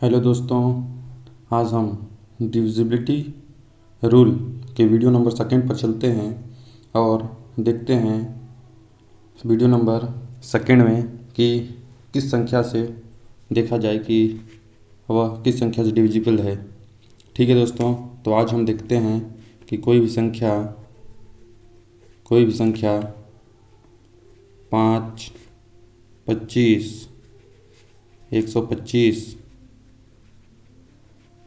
Hello दोस्तों, आज हम डिविजिबिलिटी रूल के वीडियो नंबर सेकंड पर चलते हैं और देखते हैं वीडियो नंबर सेकंड में कि किस संख्या से देखा जाए कि वह किस संख्या से डिविजिबल है। ठीक है दोस्तों, तो आज हम देखते हैं कि कोई भी संख्या 5, 25, 125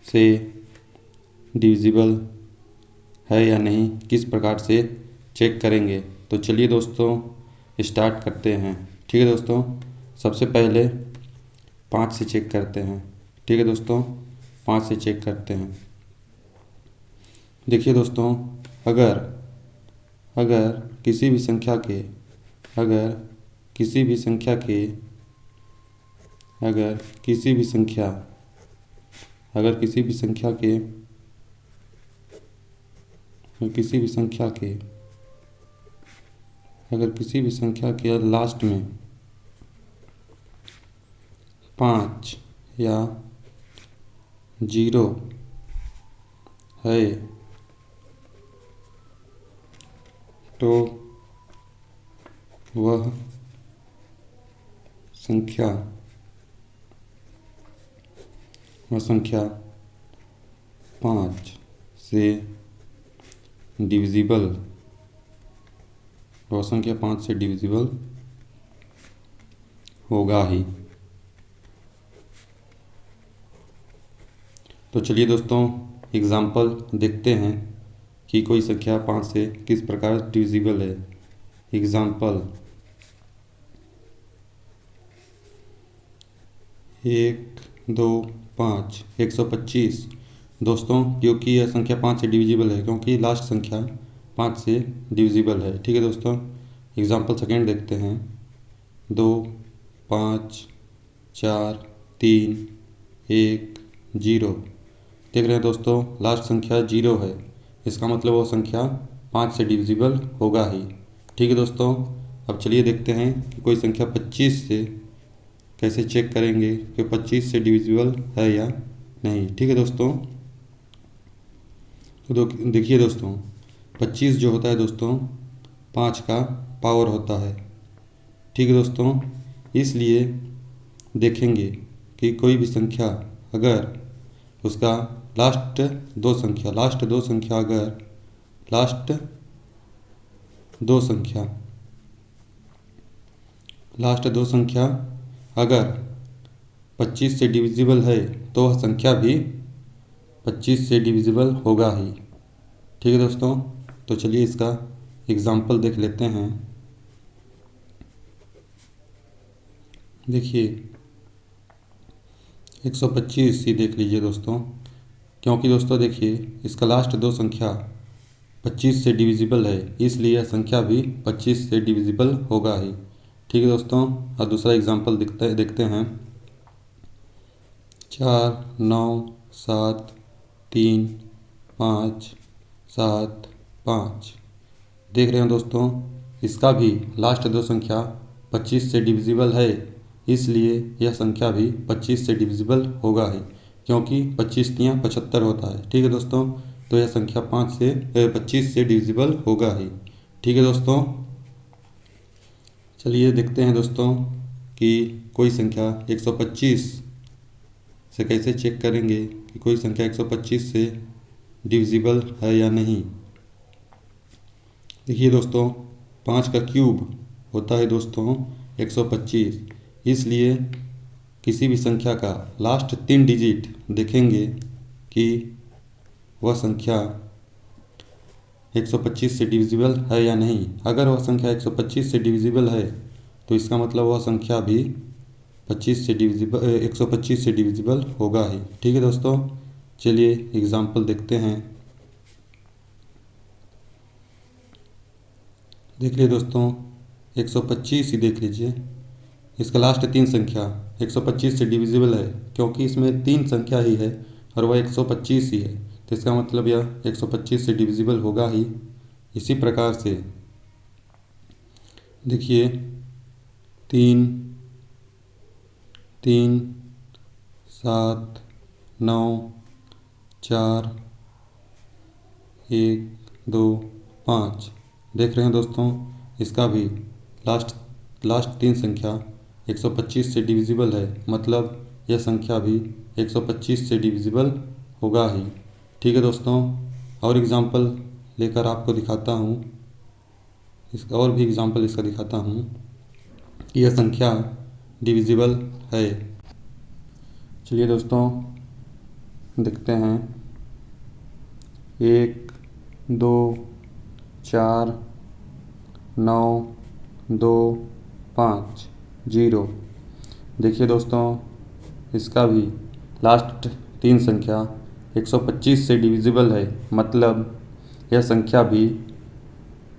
से डिविजिबल है या नहीं, किस प्रकार से चेक करेंगे। तो चलिए दोस्तों स्टार्ट करते हैं। ठीक है दोस्तों, सबसे पहले 5 से चेक करते हैं। ठीक है दोस्तों, 5 से चेक करते हैं। देखिए दोस्तों, अगर अगर किसी भी संख्या के अगर किसी भी संख्या के अगर किसी भी संख्या अगर किसी भी संख्या के किसी भी संख्या के अगर किसी भी संख्या के लास्ट में 5 या 0 है तो वह संख्या 5 से डिविजिबल होगा ही। तो चलिए दोस्तों एग्जाम्पल देखते हैं कि कोई संख्या 5 से किस प्रकार डिविजिबल है। एग्जाम्पल 1, 2, 5, 125। दोस्तों क्योंकि यह संख्या 5 से डिविजिबल है, क्योंकि लास्ट संख्या 5 से डिविजिबल है। ठीक है दोस्तों, एग्जाम्पल सेकेंड देखते हैं। 2, 5, 4, 3, 1, 0। देख रहे हैं दोस्तों, लास्ट संख्या 0 है, इसका मतलब वो संख्या 5 से डिविजिबल होगा ही। ठीक है दोस्तों, अब चलिए देखते हैं कि कोई संख्या 25 से कैसे चेक करेंगे कि 25 से डिविजिबल है या नहीं। ठीक है दोस्तों, तो देखिए दोस्तों, 25 जो होता है दोस्तों 5 का पावर होता है। ठीक है दोस्तों, इसलिए देखेंगे कि कोई भी संख्या अगर उसका लास्ट दो संख्या लास्ट दो संख्या अगर 25 से डिविजिबल है तो वह संख्या भी 25 से डिविजिबल होगा ही। ठीक है दोस्तों, तो चलिए इसका एग्जाम्पल देख लेते हैं। देखिए 125 ही देख लीजिए दोस्तों, क्योंकि दोस्तों देखिए इसका लास्ट दो संख्या 25 से डिविजिबल है, इसलिए यह संख्या भी 25 से डिविजिबल होगा ही। ठीक है दोस्तों, और दूसरा एग्जाम्पल देखते हैं। 4, 9, 7, 3, 5, 7, 5। देख रहे हैं दोस्तों, इसका भी लास्ट दो संख्या 25 से डिविजिबल है, इसलिए यह संख्या भी 25 से डिविजिबल होगा ही, क्योंकि 25 तियाँ 75 होता है। ठीक है दोस्तों, तो यह संख्या 25 से डिविजिबल होगा ही। ठीक है दोस्तों, चलिए देखते हैं दोस्तों कि कोई संख्या 125 से कैसे चेक करेंगे कि कोई संख्या 125 से डिविजिबल है या नहीं। देखिए दोस्तों, 5 का क्यूब होता है दोस्तों 125, इसलिए किसी भी संख्या का लास्ट 3 डिजिट देखेंगे कि वह संख्या 125 से डिविजिबल है या नहीं। अगर वह संख्या 125 से डिविजिबल है तो इसका मतलब वह संख्या भी 125 से डिविजिबल होगा ही। ठीक है दोस्तों, चलिए एग्जाम्पल देखते हैं। देख लीजिए दोस्तों, 125 ही देख लीजिए, इसका लास्ट 3 संख्या 125 से डिविजिबल है, क्योंकि इसमें 3 संख्या ही है और वह 125 ही है, तो इसका मतलब यह 125 से डिविजिबल होगा ही। इसी प्रकार से देखिए 3, 3, 7 9 4 1 2 5। देख रहे हैं दोस्तों, इसका भी लास्ट 3 संख्या 125 से डिविजिबल है, मतलब यह संख्या भी 125 से डिविजिबल होगा ही। ठीक है दोस्तों, और एग्जाम्पल लेकर आपको दिखाता हूँ, इसका और भी एग्जाम्पल इसका दिखाता हूँ कि यह संख्या डिविजिबल है। चलिए दोस्तों देखते हैं। 1 2 4 9 2 5 0। देखिए दोस्तों, इसका भी लास्ट 3 संख्या 125 से डिविजिबल है, मतलब यह संख्या भी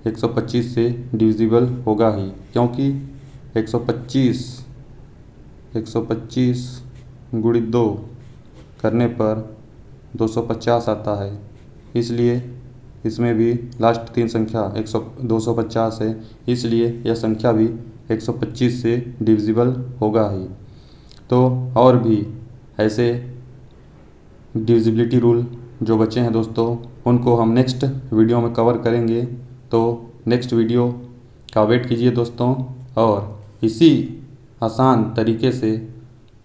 125 से डिविजिबल होगा ही, क्योंकि 125 गुणित 2 करने पर 250 आता है। इसलिए इसमें भी लास्ट 3 संख्या 250 है, इसलिए यह संख्या भी 125 से डिविजिबल होगा ही। तो और भी ऐसे डिविजिबिलिटी रूल जो बचे हैं दोस्तों, उनको हम नेक्स्ट वीडियो में कवर करेंगे। तो नेक्स्ट वीडियो का वेट कीजिए दोस्तों, और इसी आसान तरीके से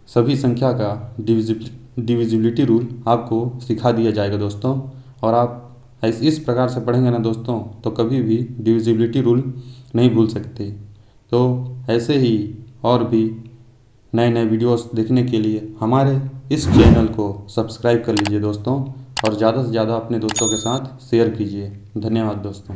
सभी संख्या का डिविजिबिलिटी रूल आपको सिखा दिया जाएगा दोस्तों। और आप इस प्रकार से पढ़ेंगे ना दोस्तों, तो कभी भी डिविजिबिलिटी रूल नहीं भूल सकते। तो ऐसे ही और भी नए नए वीडियोस देखने के लिए हमारे इस चैनल को सब्सक्राइब कर लीजिए दोस्तों, और ज़्यादा से ज़्यादा अपने दोस्तों के साथ शेयर कीजिए। धन्यवाद दोस्तों।